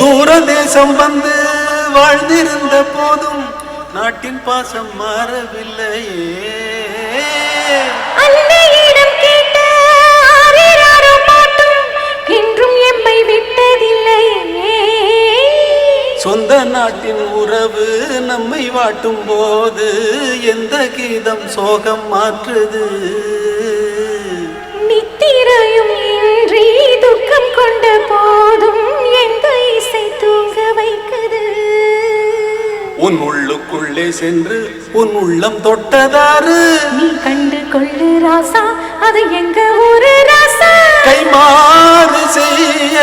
தூர தேசம் வந்து வாழ்ந்திருந்த போதும் நாட்டின் பாசம் மாறவில்லையே. அன்னையிடம் கேட்ட ஆரிராரோ பாட்டும் என்றும் எம்மை விட்டதில்லையே. சொந்த நாட்டின் உறவு நம்மை வாட்டும் போது எந்த கீதம் சோகம் மாற்றுது. நித்திரையும் இன்றி துக்கம் கொண்ட போதும் எந்த இசை தூங்க வைக்குது. உன் உள்ளுக்குள்ளே சென்று உன் உள்ளம் தொட்டதாறு நீ கண்டு கொள்ளு ராசா, அது எங்க ஊரு ராசா. கைமாறு செய்ய